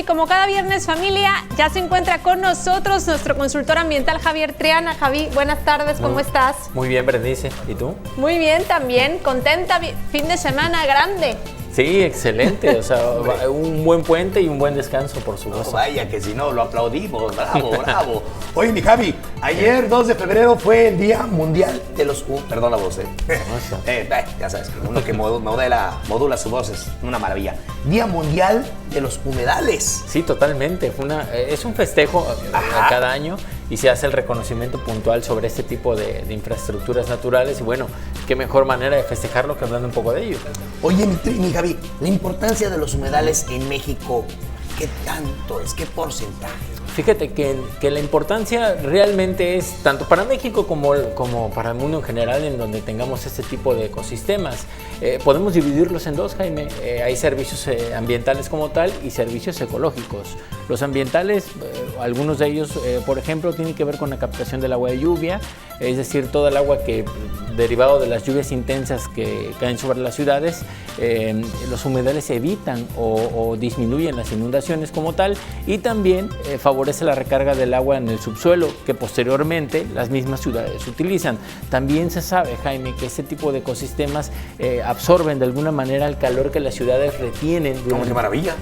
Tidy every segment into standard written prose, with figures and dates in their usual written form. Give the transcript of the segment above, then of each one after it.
Y como cada viernes, familia, ya se encuentra con nosotros nuestro consultor ambiental Javier Triana. Javi, buenas tardes, ¿cómo estás? Muy bien, Berenice. ¿Y tú? Muy bien también, contenta, fin de semana grande. Sí, excelente, o sea, un buen puente y un buen descanso, por supuesto. No, vaya que si no, lo aplaudimos, bravo, bravo. Oye, mi Javi, ayer 2 de febrero fue el Día Mundial de los... perdón la voz, ya sabes, uno que modula su voz es una maravilla. Día Mundial de los Humedales. Sí, totalmente, es un festejo cada año y se hace el reconocimiento puntual sobre este tipo de infraestructuras naturales y bueno, qué mejor manera de festejarlo que hablando un poco de ello. Oye, mi Javi, la importancia de los humedales en México, ¿qué tanto es? ¿Qué porcentaje? Fíjate que la importancia realmente es tanto para México como para el mundo en general en donde tengamos este tipo de ecosistemas. Podemos dividirlos en dos, Jaime. Hay servicios ambientales como tal y servicios ecológicos. Los ambientales, algunos de ellos, por ejemplo, tienen que ver con la captación del agua de lluvia, es decir, todo el agua que derivado de las lluvias intensas que caen sobre las ciudades, los humedales evitan o disminuyen las inundaciones como tal y también favorece la recarga del agua en el subsuelo que posteriormente las mismas ciudades utilizan. También se sabe, Jaime, que este tipo de ecosistemas absorben de alguna manera el calor que las ciudades retienen ¡Qué maravilla!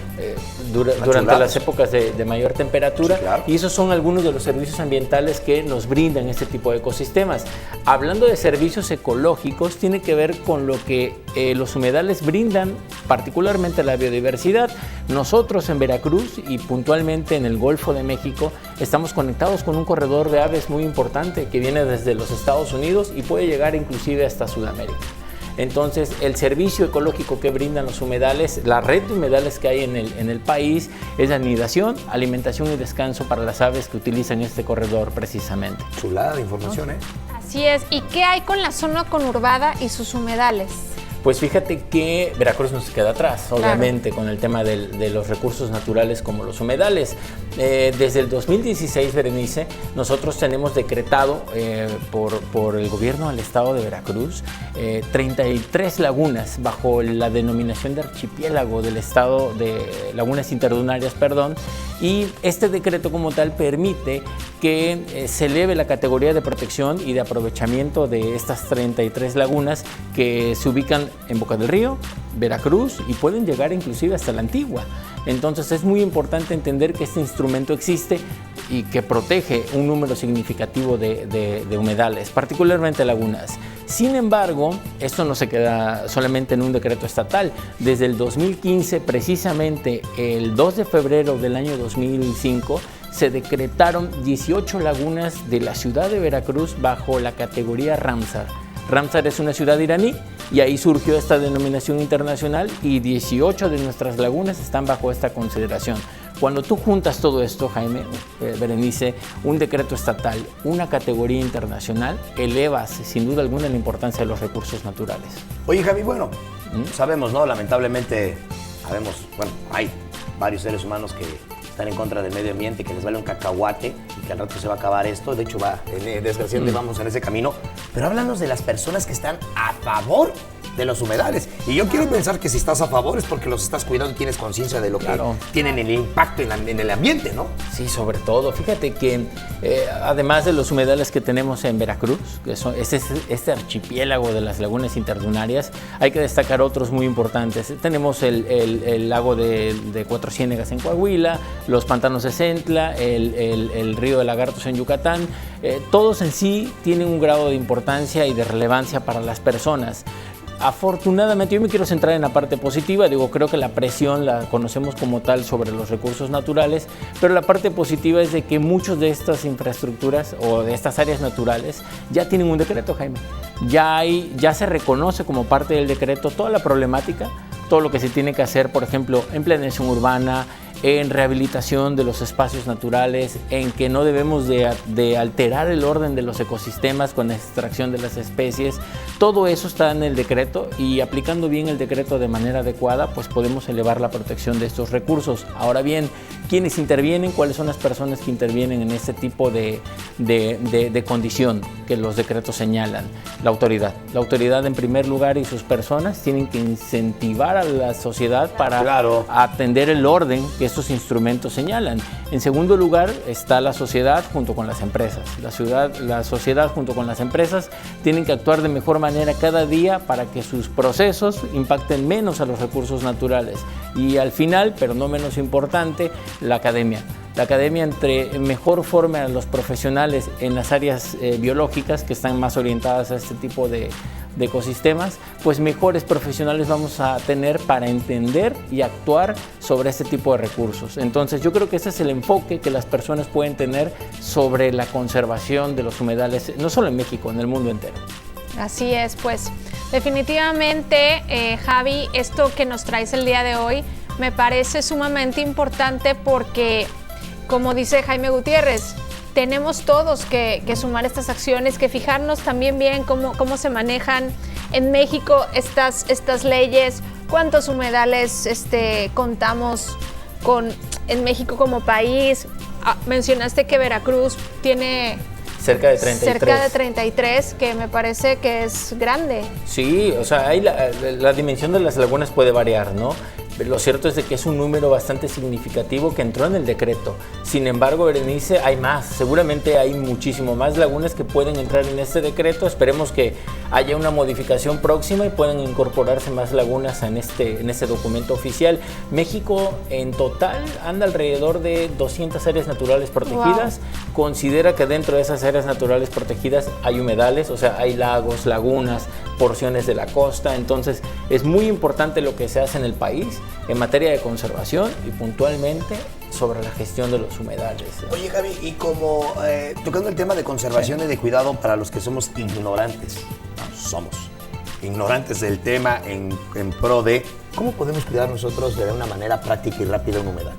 Durante las épocas de mayor temperatura, sí, claro. Y esos son algunos de los servicios ambientales que nos brindan este tipo de ecosistemas. Hablando de servicios ecológicos, tiene que ver con lo que los humedales brindan, particularmente la biodiversidad. Nosotros en Veracruz y puntualmente en el Golfo de México estamos conectados con un corredor de aves muy importante que viene desde los Estados Unidos y puede llegar inclusive hasta Sudamérica. Entonces, el servicio ecológico que brindan los humedales, la red de humedales que hay en el país, es la anidación, alimentación y descanso para las aves que utilizan este corredor precisamente. Chulada de información, ¿eh? Así es. ¿Y qué hay con la zona conurbada y sus humedales? Pues fíjate que Veracruz no se queda atrás, obviamente, claro, con el tema de los recursos naturales como los humedales. Desde el 2016, Berenice, nosotros tenemos decretado por el gobierno del estado de Veracruz 33 lagunas bajo la denominación de archipiélago del estado de lagunas interdunarias, perdón, y este decreto como tal permite que se eleve la categoría de protección y de aprovechamiento de estas 33 lagunas que se ubican en Boca del Río, Veracruz y pueden llegar inclusive hasta la Antigua. Entonces es muy importante entender que este instrumento existe y que protege un número significativo de humedales, particularmente lagunas. Sin embargo, esto no se queda solamente en un decreto estatal. Desde el 2015, precisamente el 2 de febrero del año 2005, se decretaron 18 lagunas de la ciudad de Veracruz bajo la categoría Ramsar. Ramsar es una ciudad iraní y ahí surgió esta denominación internacional y 18 de nuestras lagunas están bajo esta consideración. Cuando tú juntas todo esto, Jaime, Berenice, un decreto estatal, una categoría internacional, elevas sin duda alguna la importancia de los recursos naturales. Oye, Javi, bueno, sabemos, ¿no? Lamentablemente, hay varios seres humanos que están en contra del medio ambiente, que les vale un cacahuate y que al rato se va a acabar esto. De hecho, desgraciadamente vamos en ese camino. Pero háblanos de las personas que están a favor de los humedales. Y yo quiero pensar que si estás a favor es porque los estás cuidando y tienes conciencia de lo que tienen el impacto en el ambiente, ¿no? Sí, sobre todo. Fíjate que además de los humedales que tenemos en Veracruz, que son este archipiélago de las lagunas interdunarias, hay que destacar otros muy importantes. Tenemos el lago de Cuatro Ciénegas en Coahuila, los pantanos de Centla, el río de Lagartos en Yucatán. Todos en sí tienen un grado de importancia y de relevancia para las personas. Afortunadamente, yo me quiero centrar en la parte positiva, creo que la presión la conocemos como tal sobre los recursos naturales, pero la parte positiva es de que muchas de estas infraestructuras o de estas áreas naturales ya tienen un decreto, Jaime. Ya se reconoce como parte del decreto toda la problemática, todo lo que se tiene que hacer, por ejemplo, en planeación urbana, en rehabilitación de los espacios naturales, en que no debemos de alterar el orden de los ecosistemas con la extracción de las especies. Todo eso está en el decreto y aplicando bien el decreto de manera adecuada, pues podemos elevar la protección de estos recursos. Ahora bien, ¿quiénes intervienen? ¿Cuáles son las personas que intervienen en este tipo de condición? que los decretos señalan. La autoridad. La autoridad en primer lugar y sus personas tienen que incentivar a la sociedad para atender el orden que estos instrumentos señalan. En segundo lugar está la sociedad junto con las empresas. La sociedad junto con las empresas tienen que actuar de mejor manera cada día para que sus procesos impacten menos a los recursos naturales. Y al final, pero no menos importante, la academia. La academia mejor forme a los profesionales en las áreas biológicas que están más orientadas a este tipo de ecosistemas, pues mejores profesionales vamos a tener para entender y actuar sobre este tipo de recursos. Entonces yo creo que ese es el enfoque que las personas pueden tener sobre la conservación de los humedales, no solo en México, en el mundo entero. Así es, pues definitivamente, Javi, esto que nos traes el día de hoy me parece sumamente importante porque, como dice Jaime Gutiérrez, tenemos todos que sumar estas acciones, que fijarnos también bien cómo se manejan en México estas leyes, cuántos humedales contamos con en México como país. Mencionaste que Veracruz tiene cerca de 33. Cerca de 33, que me parece que es grande. Sí, o sea, la dimensión de las lagunas puede variar, ¿no? Lo cierto es de que es un número bastante significativo que entró en el decreto. Sin embargo, Berenice, hay más. Seguramente hay muchísimo más lagunas que pueden entrar en este decreto. Esperemos que haya una modificación próxima y puedan incorporarse más lagunas en este documento oficial. México en total anda alrededor de 200 áreas naturales protegidas. Wow. Considera que dentro de esas áreas naturales protegidas hay humedales, o sea, hay lagos, lagunas, porciones de la costa. Entonces, es muy importante lo que se hace en el país en materia de conservación y puntualmente sobre la gestión de los humedales. Oye, Javi, y como tocando el tema de conservación y de cuidado para los que somos ignorantes, somos ignorantes del tema en pro de cómo podemos cuidar nosotros de una manera práctica y rápida un humedal.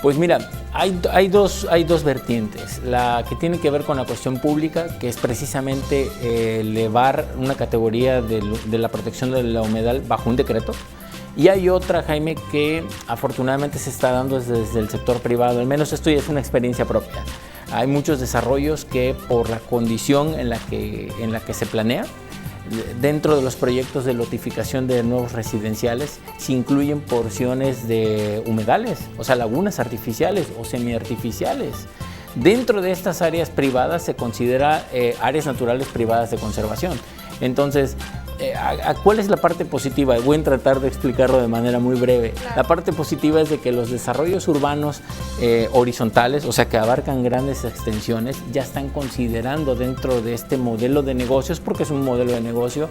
Pues mira, hay dos vertientes. La que tiene que ver con la cuestión pública, que es precisamente elevar una categoría de la protección de la humedal bajo un decreto. Y hay otra, Jaime, que afortunadamente se está dando desde el sector privado, al menos esto ya es una experiencia propia. Hay muchos desarrollos que por la condición en la que se planea, dentro de los proyectos de lotificación de nuevos residenciales se incluyen porciones de humedales, o sea, lagunas artificiales o semiartificiales. Dentro de estas áreas privadas se considera áreas naturales privadas de conservación. Entonces, ¿cuál es la parte positiva? Voy a tratar de explicarlo de manera muy breve. Claro. La parte positiva es de que los desarrollos urbanos horizontales, o sea, que abarcan grandes extensiones, ya están considerando dentro de este modelo de negocios, porque es un modelo de negocio,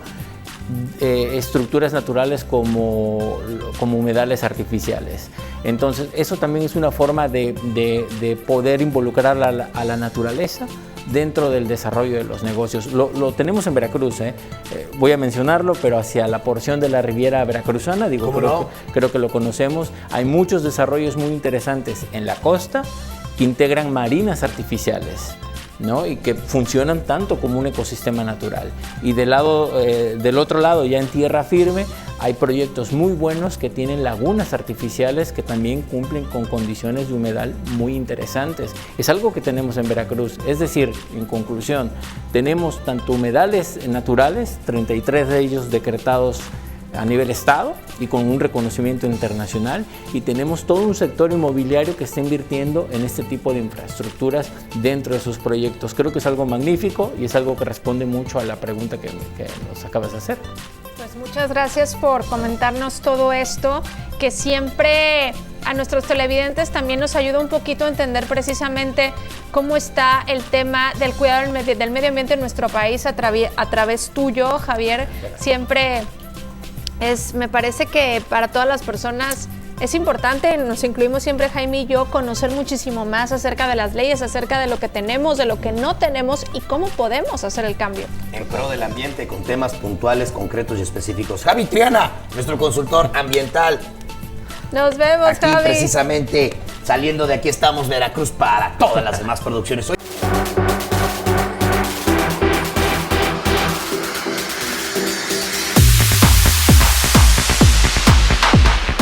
estructuras naturales como humedales artificiales. Entonces, eso también es una forma de poder involucrar a la naturaleza dentro del desarrollo de los negocios. Lo tenemos en Veracruz, voy a mencionarlo, pero hacia la porción de la Riviera Veracruzana, creo que lo conocemos. Hay muchos desarrollos muy interesantes en la costa que integran marinas artificiales, ¿no? Y que funcionan tanto como un ecosistema natural. Y del otro lado, ya en tierra firme, hay proyectos muy buenos que tienen lagunas artificiales que también cumplen con condiciones de humedal muy interesantes. Es algo que tenemos en Veracruz. Es decir, en conclusión, tenemos tanto humedales naturales, 33 de ellos decretados a nivel estado y con un reconocimiento internacional, y tenemos todo un sector inmobiliario que está invirtiendo en este tipo de infraestructuras dentro de sus proyectos. Creo que es algo magnífico y es algo que responde mucho a la pregunta que nos acabas de hacer. Pues muchas gracias por comentarnos todo esto, que siempre a nuestros televidentes también nos ayuda un poquito a entender precisamente cómo está el tema del cuidado del medio ambiente en nuestro país a través tuyo, Javier. Siempre me parece que para todas las personas es importante, nos incluimos siempre Jaime y yo, conocer muchísimo más acerca de las leyes, acerca de lo que tenemos, de lo que no tenemos y cómo podemos hacer el cambio. En pro del ambiente, con temas puntuales, concretos y específicos. Javi Triana, nuestro consultor ambiental. Nos vemos, aquí, Javi. Precisamente saliendo de aquí estamos, Veracruz, para todas las demás producciones.